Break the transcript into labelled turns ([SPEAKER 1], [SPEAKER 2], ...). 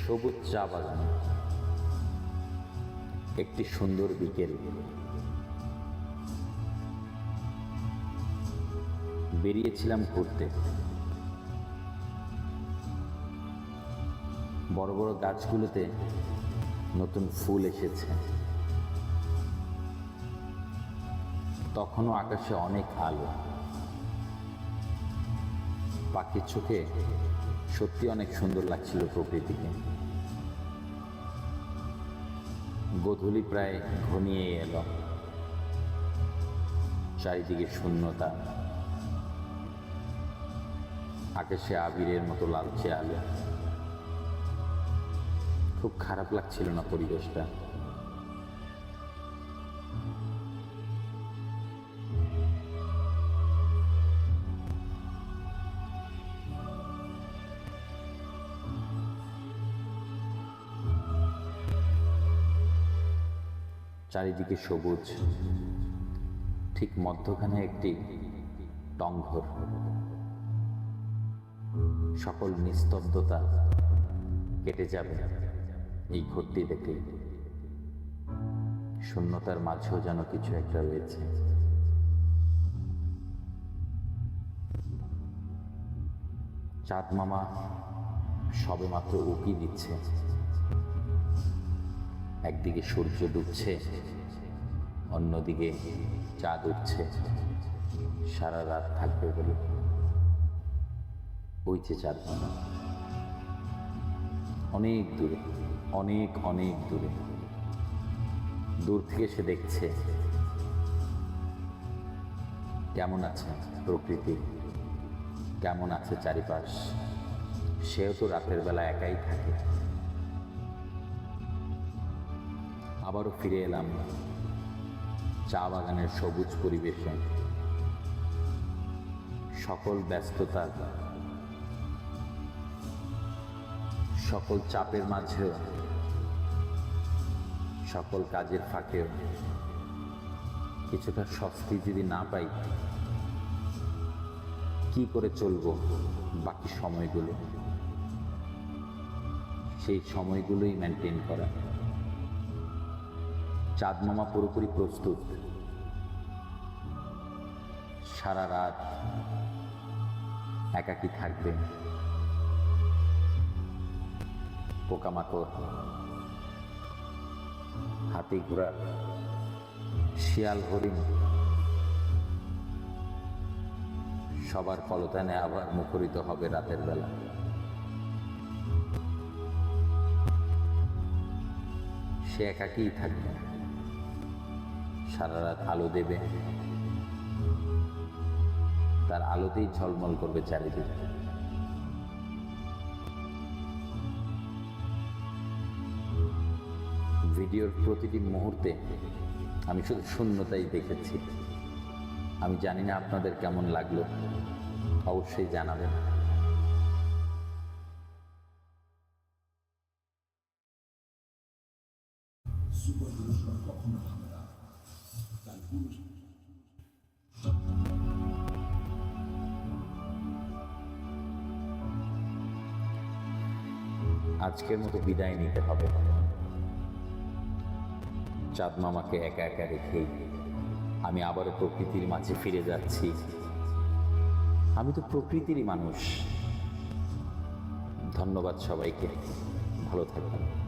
[SPEAKER 1] সবুজ চা বাগান, একটি সুন্দর বিকেল। বেরিয়েছিলাম ঘুরতে। বড় বড় গাছগুলোতে নতুন ফুল এসেছে। তখনও আকাশে অনেক আলো। পাখির চোখে সত্যি অনেক সুন্দর লাগছিল প্রকৃতিকে। গোধূলি প্রায় ঘনিয়ে এলো। চারিদিকে শূন্যতা, আকাশে আবিরের মতো লালচে আলো। খুব খারাপ লাগছিল না পরিবেশটা। চারিদিকে সবুজ, ঠিক মধ্যখানে একটি টংঘর। সকল নিস্তব্ধতা কেটে যাবে এই ঘরটি দেখে। শূন্যতার মাঝেও যেন কিছু একটা রয়েছে। চাঁদ মামা সবেমাত্র উঁকি দিচ্ছে। একদিকে সূর্য ডুবছে, অন্যদিকে চাঁদ উঠছে। সারা রাত থাকবে বলে বইছে চাঁদ মামা। অনেক দূরে, অনেক অনেক দূরে। দূর থেকে সে দেখছে কেমন আছে প্রকৃতি, কেমন আছে চারিপাশ। সেও তো রাতের বেলা একাই থাকে। আবারও ফিরে এলাম চা বাগানের সবুজ পরিবেশে। সকল ব্যস্ততা, সকল চাপের মাঝেও, সকল কাজের ফাঁকেও কিছুটা স্বস্তি যদি না পাই, কি করে চলবো বাকি সময়গুলো? সেই সময়গুলোই মেনটেন করা। চাঁদ মামা পুরোপুরি প্রস্তুত। সারা রাত একাকী থাকবে। পোকামাকড়, হাতি ঘোড়া, শিয়াল হরিণ সবার কলতানে আবার মুখরিত হবে রাতের বেলা। সে একাকীই থাকবে। সারা রাত আলো দেবে, তার আলোতেই ঝলমল করবে চারিদিকে। ভিডিওর প্রতিটি মুহূর্তে আমি শুধু শূন্যতাই দেখেছি। আমি জানি না আপনাদের কেমন লাগলো, অবশ্যই জানাবেন।
[SPEAKER 2] কখনো থামে না, তার পুরুষ
[SPEAKER 1] আজকের মতো বিদায় নিতে হবে। চাঁদ মামাকে একা একা রেখেই আমি আবারও প্রকৃতির মাঝে ফিরে যাচ্ছি। আমি তো প্রকৃতিরই মানুষ। ধন্যবাদ সবাইকে। ভালো থাকবেন।